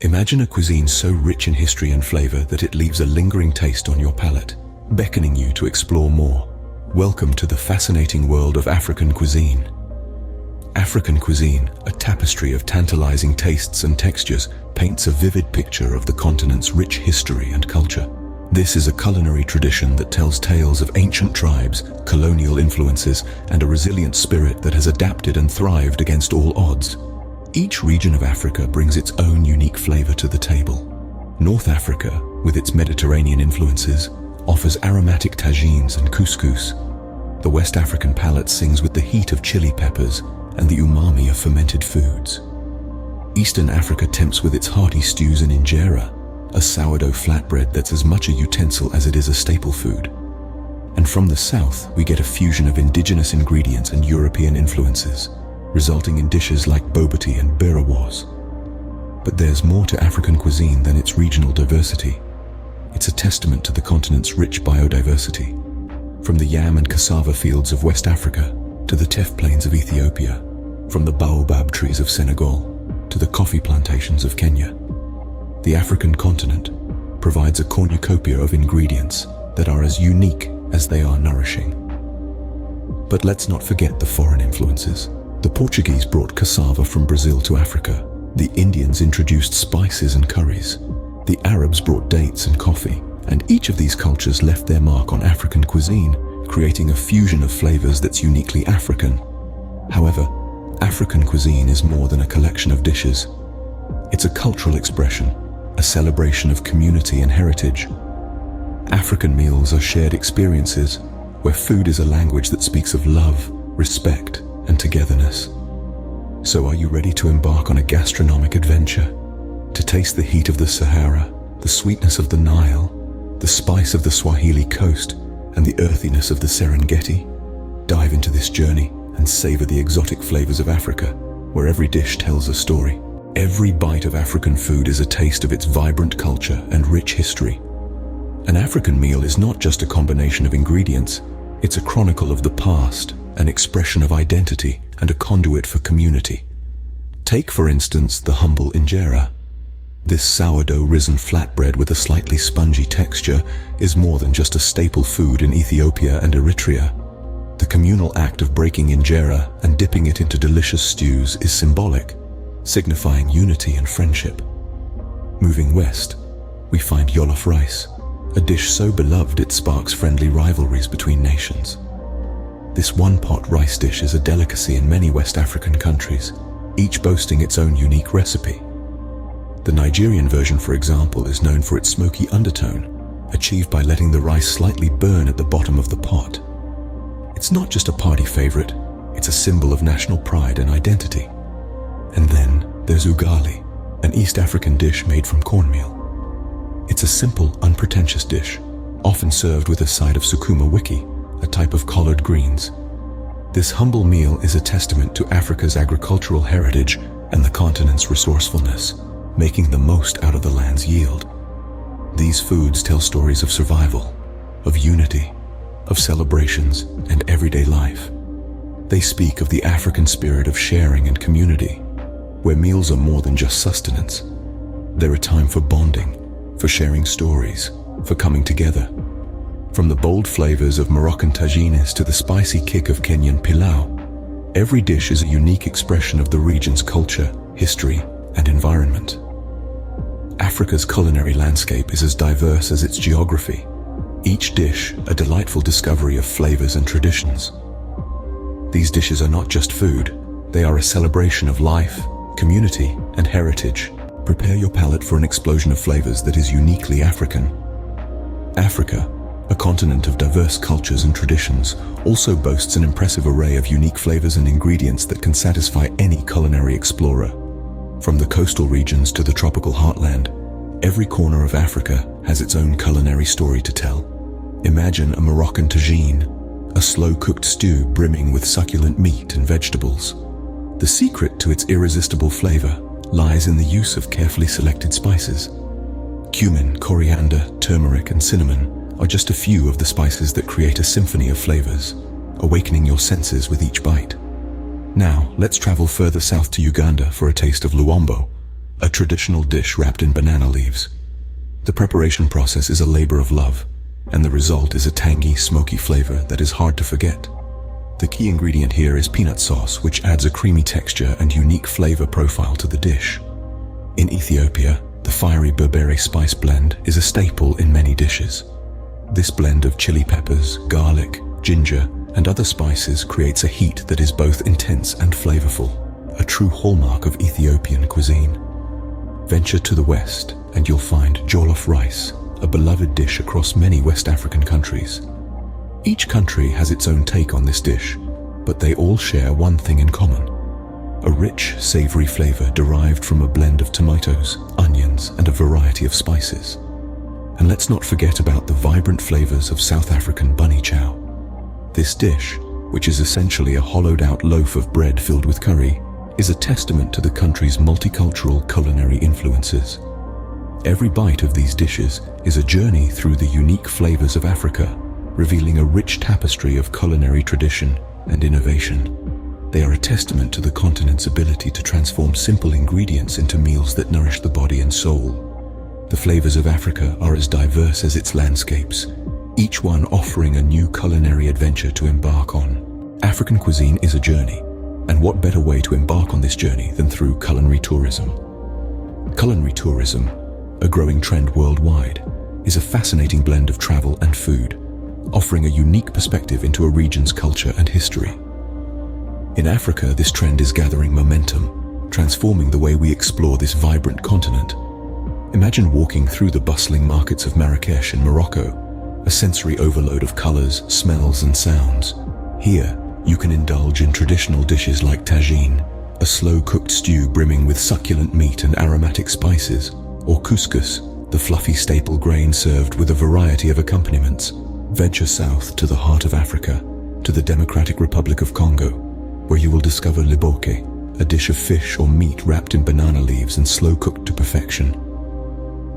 Imagine a cuisine so rich in history and flavor that it leaves a lingering taste on your palate, beckoning you to explore more. Welcome to the fascinating world of African cuisine. African cuisine, a tapestry of tantalizing tastes and textures, paints a vivid picture of the continent's rich history and culture. This is a culinary tradition that tells tales of ancient tribes, colonial influences, and a resilient spirit that has adapted and thrived against all odds. Each region of Africa brings its own unique flavor to the table. North Africa, with its Mediterranean influences, offers aromatic tagines and couscous. The West African palate sings with the heat of chili peppers and the umami of fermented foods. Eastern Africa tempts with its hearty stews and injera, a sourdough flatbread that's as much a utensil as it is a staple food. And from the south, we get a fusion of indigenous ingredients and European influences, resulting in dishes like bobati and berawas. But there's more to African cuisine than its regional diversity. It's a testament to the continent's rich biodiversity. From the yam and cassava fields of West Africa to the teff plains of Ethiopia, from the baobab trees of Senegal to the coffee plantations of Kenya, the African continent provides a cornucopia of ingredients that are as unique as they are nourishing. But let's not forget the foreign influences. The Portuguese brought cassava from Brazil to Africa. The Indians introduced spices and curries. The Arabs brought dates and coffee. And each of these cultures left their mark on African cuisine, creating a fusion of flavors that's uniquely African. However, African cuisine is more than a collection of dishes. It's a cultural expression, a celebration of community and heritage. African meals are shared experiences where food is a language that speaks of love, respect, and togetherness. So are you ready to embark on a gastronomic adventure? To taste the heat of the Sahara, the sweetness of the Nile, the spice of the Swahili coast, and the earthiness of the Serengeti? Dive into this journey and savor the exotic flavors of Africa, where every dish tells a story. Every bite of African food is a taste of its vibrant culture and rich history. An African meal is not just a combination of ingredients, it's a chronicle of the past, an expression of identity, and a conduit for community. Take, for instance, the humble injera. This sourdough-risen flatbread with a slightly spongy texture is more than just a staple food in Ethiopia and Eritrea. The communal act of breaking injera and dipping it into delicious stews is symbolic, signifying unity and friendship. Moving west, we find jollof rice, a dish so beloved it sparks friendly rivalries between nations. This one-pot rice dish is a delicacy in many West African countries, each boasting its own unique recipe. The Nigerian version, for example, is known for its smoky undertone, achieved by letting the rice slightly burn at the bottom of the pot. It's not just a party favorite, it's a symbol of national pride and identity. And then there's ugali, an East African dish made from cornmeal. It's a simple, unpretentious dish, often served with a side of sukuma wiki, a type of collard greens. This humble meal is a testament to Africa's agricultural heritage and the continent's resourcefulness, making the most out of the land's yield. These foods tell stories of survival, of unity, of celebrations, and everyday life. They speak of the African spirit of sharing and community, where meals are more than just sustenance. They're a time for bonding, for sharing stories, for coming together. From the bold flavors of Moroccan tagines to the spicy kick of Kenyan pilau, every dish is a unique expression of the region's culture, history, and environment. Africa's culinary landscape is as diverse as its geography, each dish a delightful discovery of flavors and traditions. These dishes are not just food, they are a celebration of life, community, and heritage. Prepare your palate for an explosion of flavors that is uniquely African. Africa, a continent of diverse cultures and traditions, also boasts an impressive array of unique flavors and ingredients that can satisfy any culinary explorer. From the coastal regions to the tropical heartland, every corner of Africa has its own culinary story to tell. Imagine a Moroccan tagine, a slow-cooked stew brimming with succulent meat and vegetables. The secret to its irresistible flavor lies in the use of carefully selected spices. Cumin, coriander, turmeric, and cinnamon are just a few of the spices that create a symphony of flavors, awakening your senses with each bite. Now, let's travel further south to Uganda for a taste of luombo, a traditional dish wrapped in banana leaves. The preparation process is a labor of love, and the result is a tangy, smoky flavor that is hard to forget. The key ingredient here is peanut sauce, which adds a creamy texture and unique flavor profile to the dish. In Ethiopia, the fiery berbere spice blend is a staple in many dishes. This blend of chili peppers, garlic, ginger, and other spices creates a heat that is both intense and flavorful, a true hallmark of Ethiopian cuisine. Venture to the west, and you'll find jollof rice, a beloved dish across many West African countries. Each country has its own take on this dish, but they all share one thing in common: a rich, savory flavor derived from a blend of tomatoes, onions, and a variety of spices. And let's not forget about the vibrant flavors of South African bunny chow. This dish, which is essentially a hollowed-out loaf of bread filled with curry, is a testament to the country's multicultural culinary influences. Every bite of these dishes is a journey through the unique flavors of Africa, revealing a rich tapestry of culinary tradition and innovation. They are a testament to the continent's ability to transform simple ingredients into meals that nourish the body and soul. The flavors of Africa are as diverse as its landscapes, each one offering a new culinary adventure to embark on. African cuisine is a journey, and what better way to embark on this journey than through culinary tourism? Culinary tourism, a growing trend worldwide, is a fascinating blend of travel and food, offering a unique perspective into a region's culture and history. In Africa, this trend is gathering momentum, transforming the way we explore this vibrant continent. Imagine walking through the bustling markets of Marrakech in Morocco, a sensory overload of colors, smells, and sounds. Here, you can indulge in traditional dishes like tagine, a slow-cooked stew brimming with succulent meat and aromatic spices, or couscous, the fluffy staple grain served with a variety of accompaniments. Venture south to the heart of Africa, to the Democratic Republic of Congo, where you will discover liboke, a dish of fish or meat wrapped in banana leaves and slow-cooked to perfection.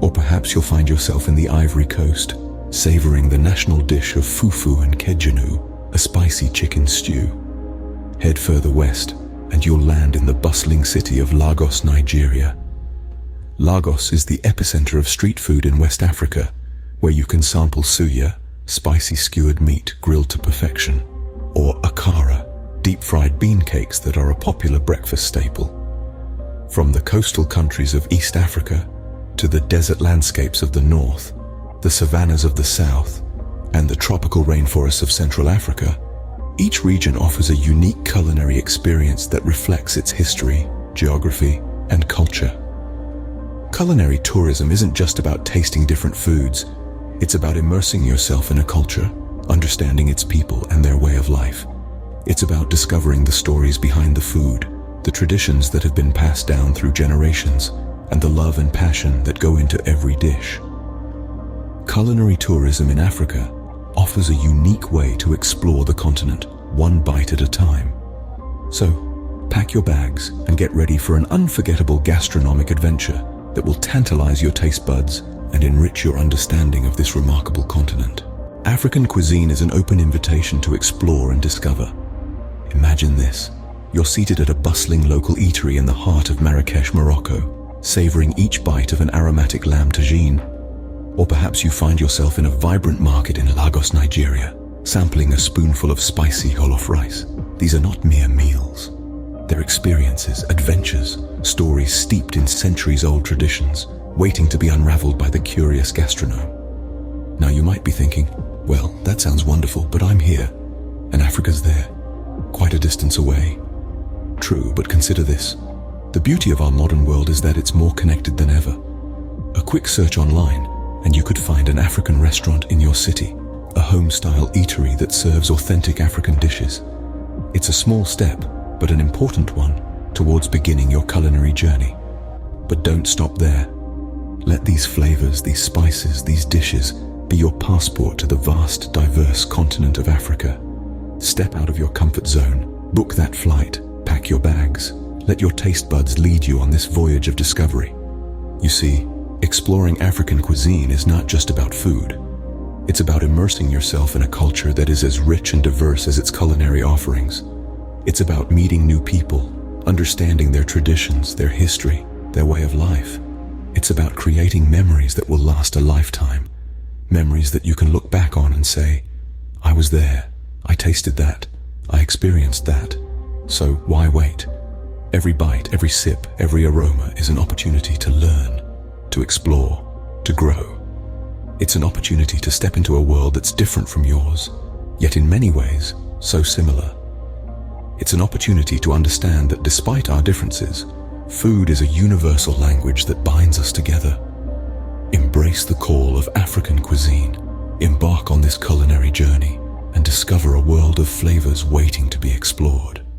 Or perhaps you'll find yourself in the Ivory Coast, savoring the national dish of fufu and kedjanu, a spicy chicken stew. Head further west, and you'll land in the bustling city of Lagos, Nigeria. Lagos is the epicenter of street food in West Africa, where you can sample suya, spicy skewered meat grilled to perfection, or akara, deep-fried bean cakes that are a popular breakfast staple. From the coastal countries of East Africa to the desert landscapes of the north, the savannas of the south, and the tropical rainforests of Central Africa, each region offers a unique culinary experience that reflects its history, geography, and culture. Culinary tourism isn't just about tasting different foods. It's about immersing yourself in a culture, understanding its people and their way of life. It's about discovering the stories behind the food, the traditions that have been passed down through generations, and the love and passion that go into every dish. Culinary tourism in Africa offers a unique way to explore the continent, one bite at a time. So, pack your bags and get ready for an unforgettable gastronomic adventure that will tantalize your taste buds and enrich your understanding of this remarkable continent. African cuisine is an open invitation to explore and discover. Imagine this: you're seated at a bustling local eatery in the heart of Marrakech, Morocco, savoring each bite of an aromatic lamb tagine. Or perhaps you find yourself in a vibrant market in Lagos, Nigeria, sampling a spoonful of spicy jollof rice. These are not mere meals. They're experiences, adventures, stories steeped in centuries-old traditions, waiting to be unraveled by the curious gastronome. Now you might be thinking, well, that sounds wonderful, but I'm here, and Africa's there, quite a distance away. True, but consider this. The beauty of our modern world is that it's more connected than ever. A quick search online, and you could find an African restaurant in your city, a home-style eatery that serves authentic African dishes. It's a small step, but an important one, towards beginning your culinary journey. But don't stop there. Let these flavors, these spices, these dishes be your passport to the vast, diverse continent of Africa. Step out of your comfort zone, book that flight, pack your bags. Let your taste buds lead you on this voyage of discovery. You see, exploring African cuisine is not just about food. It's about immersing yourself in a culture that is as rich and diverse as its culinary offerings. It's about meeting new people, understanding their traditions, their history, their way of life. It's about creating memories that will last a lifetime. Memories that you can look back on and say, I was there, I tasted that, I experienced that. So why wait? Every bite, every sip, every aroma is an opportunity to learn, to explore, to grow. It's an opportunity to step into a world that's different from yours, yet in many ways, so similar. It's an opportunity to understand that despite our differences, food is a universal language that binds us together. Embrace the call of African cuisine, embark on this culinary journey, and discover a world of flavors waiting to be explored.